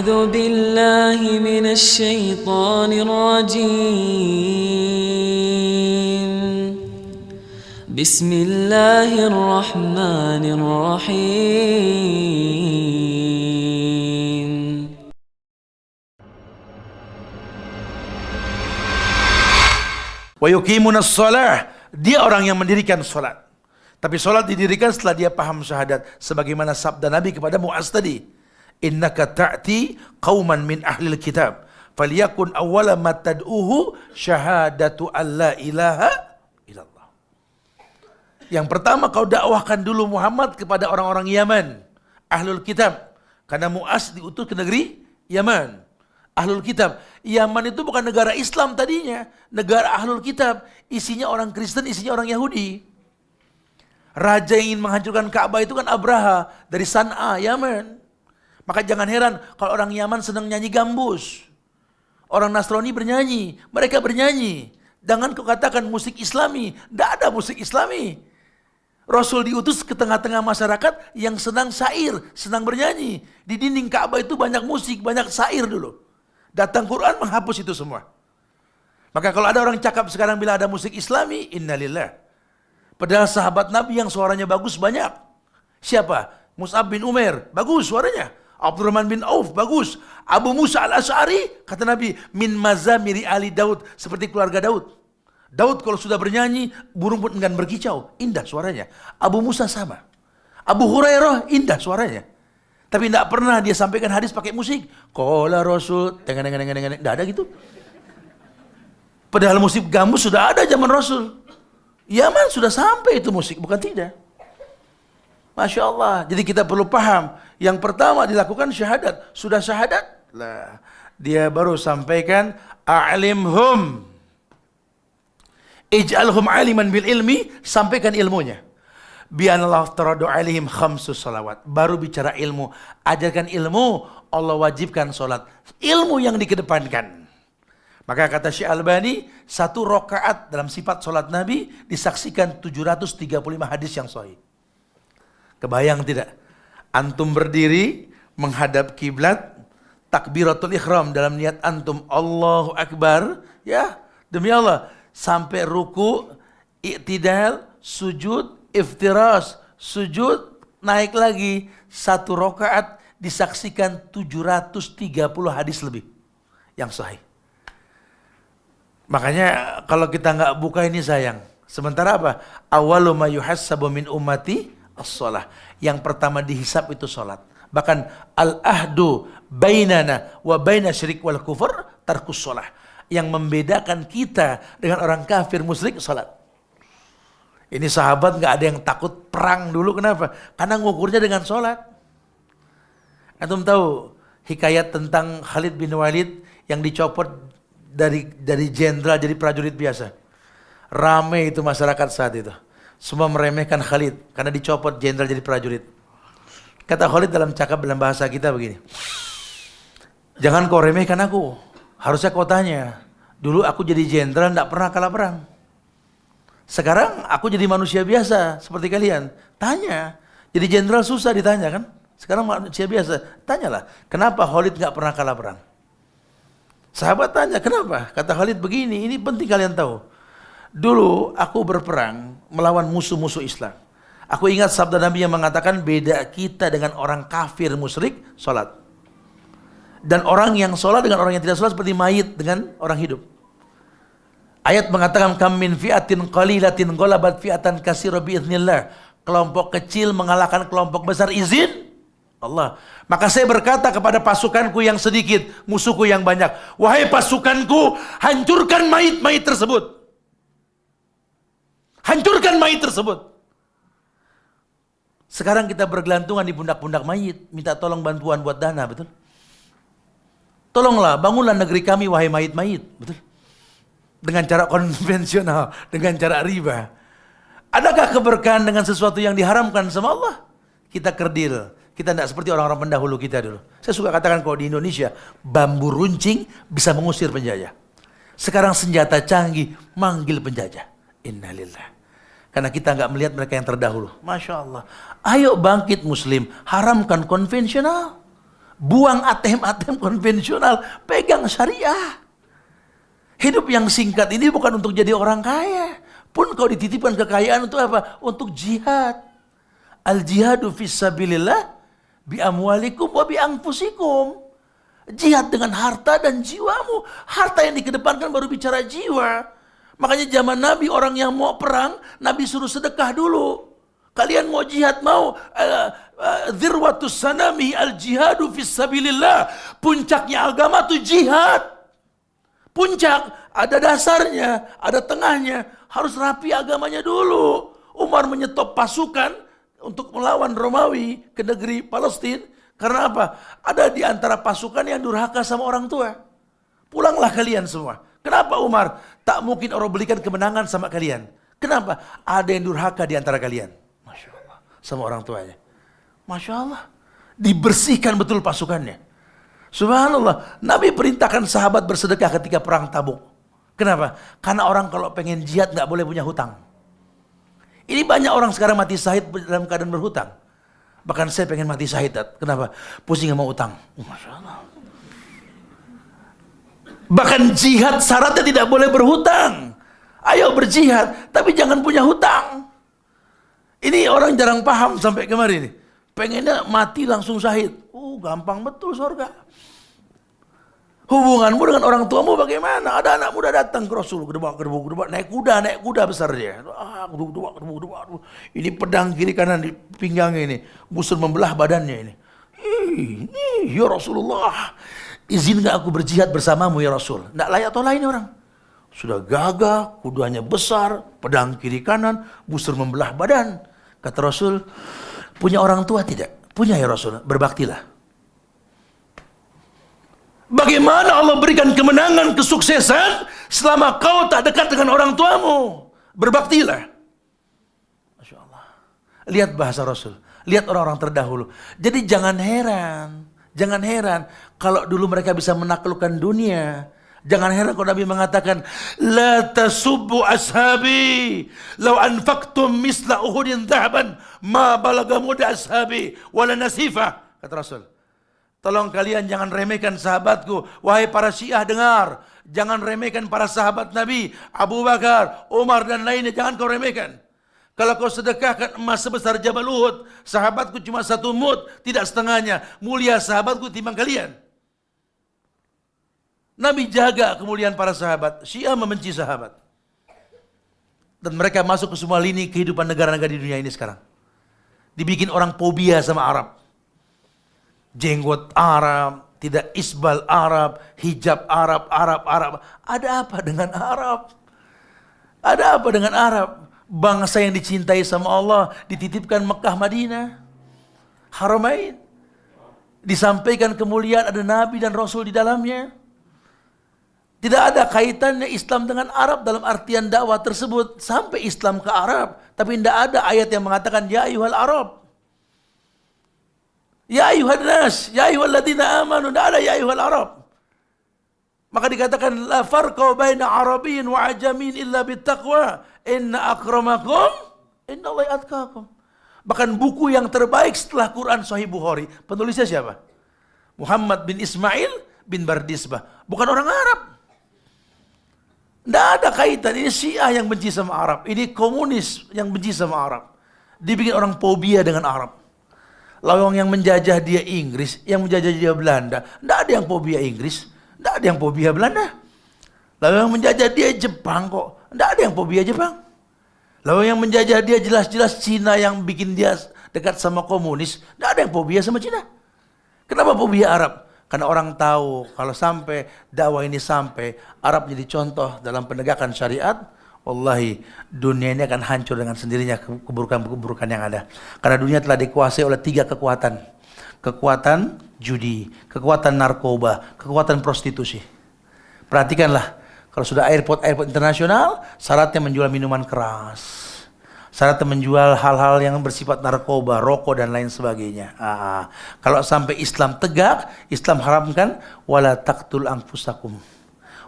أعوذ بالله من الشيطان الرجيم بسم الله الرحمن الرحيم Wa yuqimunas shalah, dia orang yang mendirikan salat. Tapi salat didirikan setelah dia paham syahadat, sebagaimana sabda Nabi kepada Muaz tadi, innaka ta'ti qauman min ahlil kitab falyakun awwala ma tad'uhu syahadatu alla ilaha illallah. Yang pertama kau dakwahkan dulu Muhammad kepada orang-orang Yaman, ahlul kitab, karena Muaz diutus ke negeri Yaman. Ahlul kitab, Yaman itu bukan negara Islam tadinya, negara ahlul kitab, isinya orang Kristen, isinya orang Yahudi. Raja yang ingin menghancurkan Ka'bah itu kan Abraha dari San'a, Yaman. Maka jangan heran kalau orang Yaman senang nyanyi gambus. Orang Nasrani bernyanyi, mereka bernyanyi. Jangan kau katakan musik Islami, tidak ada musik Islami. Rasul diutus ke tengah-tengah masyarakat yang senang syair, senang bernyanyi. Di dinding Ka'bah itu banyak musik, banyak syair dulu. Datang Quran menghapus itu semua. Maka kalau ada orang cakap sekarang bila ada musik Islami, innalillah. Padahal sahabat Nabi yang suaranya bagus banyak. Siapa? Mus'ab bin Umair, bagus suaranya. Abdurrahman bin Auf, bagus. Abu Musa al-Asy'ari, kata Nabi, min mazamiri ali Daud, seperti keluarga Daud. Daud kalau sudah bernyanyi, burung pun enggan berkicau, indah suaranya. Abu Musa sama. Abu Hurairah, indah suaranya. Tapi tidak pernah dia sampaikan hadis pakai musik. Qala Rasul, tidak ada gitu. Padahal musik gambus sudah ada zaman Rasul. Yaman sudah sampai itu musik, bukan tidak. Masya Allah. Jadi kita perlu paham. Yang pertama dilakukan syahadat. Sudah syahadat? Lah, dia baru sampaikan a'limhum. Ij'alhum aliman bil ilmi, sampaikan ilmunya. Bi'anallahu taradu alaihim khamsus salawat. Baru bicara ilmu. Ajarkan ilmu, Allah wajibkan sholat. Ilmu yang dikedepankan. Maka kata Syekh Albani, satu rakaat dalam sifat sholat Nabi disaksikan 735 hadis yang sahih. Kebayang tidak? Antum berdiri menghadap kiblat, takbiratul ikhram dalam niat antum Allahu Akbar, ya demi Allah, sampai ruku, i'tidal, sujud, iftirash, sujud, naik lagi, satu rakaat disaksikan 730 hadis lebih yang sahih. Makanya kalau kita nggak buka ini sayang. Sementara apa? Awwalu ma yuhassabu min ummati as-shalah. Yang pertama dihisab itu salat. Bahkan al-ahdu bainana wa baina syirik wal kufur tarkus shalah. Yang membedakan kita dengan orang kafir musyrik salat. Ini sahabat nggak ada yang takut perang dulu, kenapa? Karena ngukurnya dengan salat. Antum tahu hikayat tentang Khalid bin Walid yang dicopot dari jenderal jadi prajurit biasa. Ramai itu masyarakat saat itu. Semua meremehkan Khalid karena dicopot jenderal jadi prajurit. Kata Khalid dalam bahasa kita begini, jangan kau remehkan aku, harusnya kau tanya. Dulu aku jadi jenderal tidak pernah kalah perang. Sekarang aku jadi manusia biasa seperti kalian. Tanya. Jadi jenderal susah ditanya kan? Sekarang manusia biasa. Tanyalah, kenapa Khalid nggak pernah kalah perang? Sahabat tanya, kenapa? Kata Khalid begini, ini penting kalian tahu. Dulu aku berperang melawan musuh-musuh Islam. Aku ingat sabda Nabi yang mengatakan beda kita dengan orang kafir musyrik salat. Dan orang yang salat dengan orang yang tidak salat seperti mayit dengan orang hidup. Ayat mengatakan kam min fi'atin qalilatin ghalabat fi'atan katsira biiznillah. Kelompok kecil mengalahkan kelompok besar, izin Allah. Maka saya berkata kepada pasukanku yang sedikit, musuhku yang banyak, wahai pasukanku, hancurkan mayit-mayit tersebut. Hancurkan mayit tersebut. Sekarang kita bergelantungan di pundak-pundak mayit, minta tolong bantuan buat dana, betul? Tolonglah, bangunlah negeri kami, wahai mayit-mayit, betul? Dengan cara konvensional, dengan cara riba. Adakah keberkahan dengan sesuatu yang diharamkan sama Allah? Kita kerdil. Kita tidak seperti orang-orang pendahulu kita dulu. Saya suka katakan kalau di Indonesia, bambu runcing bisa mengusir penjajah. Sekarang senjata canggih manggil penjajah. Innalillah. Karena kita nggak melihat mereka yang terdahulu. Masya Allah. Ayo bangkit muslim, haramkan konvensional. Buang ATM-ATM konvensional, pegang syariah. Hidup yang singkat ini bukan untuk jadi orang kaya. Pun kau dititipkan kekayaan untuk apa? Untuk jihad. Al-jihadu fisabilillah bi amwalikum wa bi anfusikum. Jihad dengan harta dan jiwamu. Harta yang dikedepankan baru bicara jiwa. Makanya zaman Nabi orang yang mau perang, Nabi suruh sedekah dulu. Kalian mau jihad, mau dzirwatus sanami al-jihadu fisabilillah. Puncaknya agama itu jihad. Puncak, ada dasarnya, ada tengahnya. Harus rapi agamanya dulu. Umar menyetop pasukan untuk melawan Romawi ke negeri Palestina. Karena apa? Ada di antara pasukan yang durhaka sama orang tua. Pulanglah kalian semua. Kenapa Umar? Tak mungkin orang berikan kemenangan sama kalian. Kenapa? Ada yang durhaka di antara kalian. Masya Allah. Sama orang tuanya. Masya Allah. Dibersihkan betul pasukannya. Subhanallah. Nabi perintahkan sahabat bersedekah ketika perang Tabuk. Kenapa? Karena orang kalau pengen jihad nggak boleh punya hutang. Ini banyak orang sekarang mati syahid dalam keadaan berhutang. Bahkan saya pengen mati syahid. Kenapa? Pusing sama utang. Masya Allah. Bahkan jihad syaratnya tidak boleh berhutang. Ayo berjihad, tapi jangan punya hutang. Ini orang jarang paham sampai kemarin. Pengennya mati langsung syahid. Gampang betul surga. Hubunganmu dengan orang tuamu bagaimana? Ada anak muda datang ke Rasul, gedebak, naik kuda besar dia. Gedebak. Ini pedang kiri kanan di pinggangnya ini, busur membelah badannya ini. Ya Rasulullah, izin gak aku berjihad bersamamu ya Rasul? Nggak layak atau lain orang. Sudah gagah, kudanya besar, pedang kiri kanan, busur membelah badan. Kata Rasul, punya orang tua tidak? Punya ya Rasul, berbaktilah. Bagaimana Allah berikan kemenangan, kesuksesan selama kau tak dekat dengan orang tuamu? Berbaktilah. Masya Allah. Lihat bahasa Rasul. Lihat orang-orang terdahulu. Jadi jangan heran. Jangan heran kalau dulu mereka bisa menaklukkan dunia. Jangan heran kalau Nabi mengatakan, La tasubbu ashabi, law anfaqtum misla uhudin dhahaban, ma balaga muda ashabi, wala nasifah. Kata Rasul. Tolong kalian jangan remehkan sahabatku. Wahai para Syiah dengar. Jangan remehkan para sahabat Nabi. Abu Bakar, Umar dan lainnya. Jangan kau remehkan. Kalau kau sedekahkan emas sebesar Jabal Uhud. Sahabatku cuma 1 mud. Tidak setengahnya. Mulia sahabatku timbang kalian. Nabi jaga kemuliaan para sahabat. Syiah membenci sahabat. Dan mereka masuk ke semua lini kehidupan negara-negara di dunia ini sekarang. Dibikin orang fobia sama Arab. Jenggot Arab, tidak isbal Arab, hijab Arab. Ada apa dengan Arab? Ada apa dengan Arab? Bangsa yang dicintai sama Allah, dititipkan Mekah Madinah, Haramain. Disampaikan kemuliaan ada Nabi dan Rasul di dalamnya. Tidak ada kaitannya Islam dengan Arab dalam artian dakwah tersebut. Sampai Islam ke Arab. Tapi tidak ada ayat yang mengatakan, Ya ayuhal Arab. Ya ayuhal nas, ya ayuhal ladina amanu, tidak ada ya ayuhal Arab. Maka dikatakan la farqa baina Arabiyyin wa ajamin illa bittaqwa. Inna akramakum innallahi atqakum. Bahkan buku yang terbaik setelah Quran Sahih Bukhari, penulisnya siapa? Muhammad bin Ismail bin Bardisbah. Bukan orang Arab. Tidak ada kaitan. Ini Syiah yang benci sama Arab. Ini komunis yang benci sama Arab. Dibikin orang fobia dengan Arab. Lalu yang menjajah dia Inggris, yang menjajah dia Belanda. Tidak ada yang fobia Inggris, tidak ada yang fobia Belanda. Lalu yang menjajah dia Jepang kok, tidak ada yang fobia Jepang. Lalu yang menjajah dia jelas-jelas Cina yang bikin dia dekat sama komunis, tidak ada yang fobia sama Cina. Kenapa fobia Arab? Karena orang tahu kalau sampai dakwah ini sampai Arab jadi contoh dalam penegakan syariat. Wallahi, dunia ini akan hancur dengan sendirinya keburukan-keburukan yang ada. Karena dunia telah dikuasai oleh 3 kekuatan. Kekuatan judi, kekuatan narkoba, kekuatan prostitusi. Perhatikanlah, kalau sudah airport internasional, syaratnya menjual minuman keras. Syaratnya menjual hal-hal yang bersifat narkoba, rokok dan lain sebagainya. Kalau sampai Islam tegak, Islam haramkan, wala taqtul anfusakum.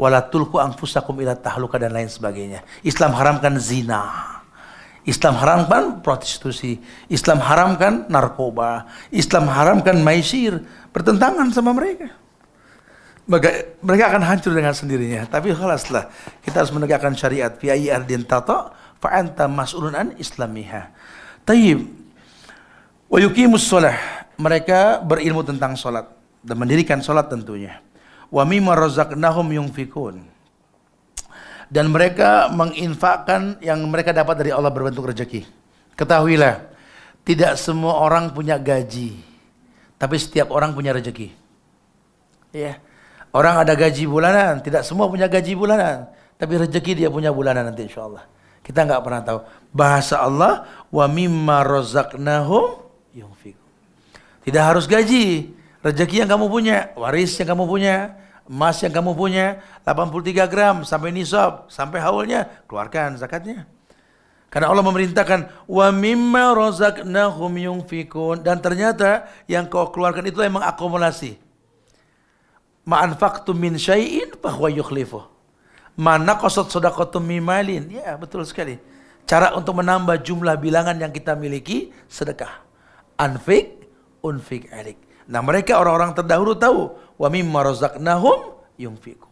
Wala tulku anfusakum ila tahluka dan lain sebagainya. Islam haramkan zina. Islam haramkan prostitusi, Islam haramkan narkoba, Islam haramkan maisir, bertentangan sama mereka. Maka mereka akan hancur dengan sendirinya. Tapi khalaslah, kita harus menegakkan syariat. Fi ayyi ardin tata fa anta mas'ulun an islamiha. Tayyib. Wa yuqimus shalah. Mereka berilmu tentang salat dan mendirikan salat tentunya. Wa mimma razaqnahum yunfikun. Dan mereka menginfakkan yang mereka dapat dari Allah berbentuk rezeki. Ketahuilah, tidak semua orang punya gaji, tapi setiap orang punya rezeki. Ya. Orang ada gaji bulanan, tidak semua punya gaji bulanan, tapi rezeki dia punya bulanan nanti insyaallah. Kita nggak pernah tahu. Bahasa Allah, wa mimma razaqnahum yunfikun. Tidak harus gaji, rezeki yang kamu punya, waris yang kamu punya, emas yang kamu punya 83 gram sampai nisab, sampai haulnya, keluarkan zakatnya. Karena Allah memerintahkan wa mimma razaqnahum yunfikun, dan ternyata yang kau keluarkan itu emang akumulasi. Ma anfaqtum min syai'in fa huwa yukhlifuh. Ma naqasat shadaqatum min malin. Ya, betul sekali. Cara untuk menambah jumlah bilangan yang kita miliki, sedekah. Anfik unfik alik. Nah, mereka orang-orang terdahulu tahu wa mimma razaqnahum yunfikun.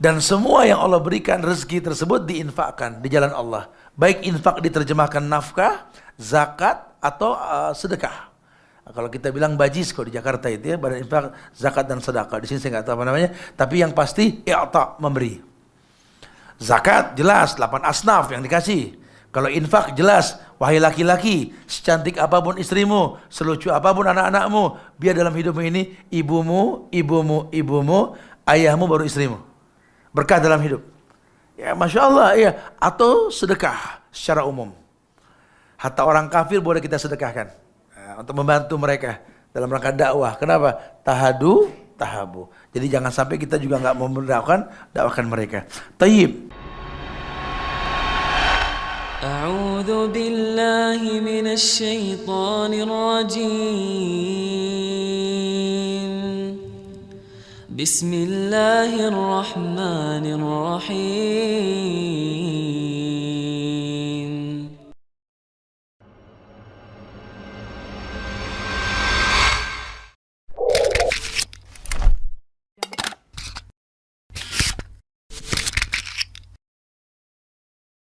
Dan semua yang Allah berikan rezeki tersebut diinfakkan di jalan Allah. Baik infak diterjemahkan nafkah, zakat atau sedekah. Nah, kalau kita bilang bajis kalau di Jakarta itu ya, badan infak, zakat dan sedekah. Di sini saya nggak tahu apa namanya, tapi yang pasti i'ta, memberi. Zakat jelas 8 asnaf yang dikasih. Kalau infak jelas, wahai laki-laki, secantik apapun istrimu, selucu apapun anak-anakmu, biar dalam hidupmu ini ibumu, ayahmu baru istrimu. Berkah dalam hidup. Ya, Masya Allah, ya. Atau sedekah secara umum. Hatta orang kafir boleh kita sedekahkan. Nah, untuk membantu mereka dalam rangka dakwah. Kenapa? Tahabu. Jadi jangan sampai kita juga nggak dakwakan mereka. Tayyib. أعوذ بالله من الشيطان الرجيم بسم الله الرحمن الرحيم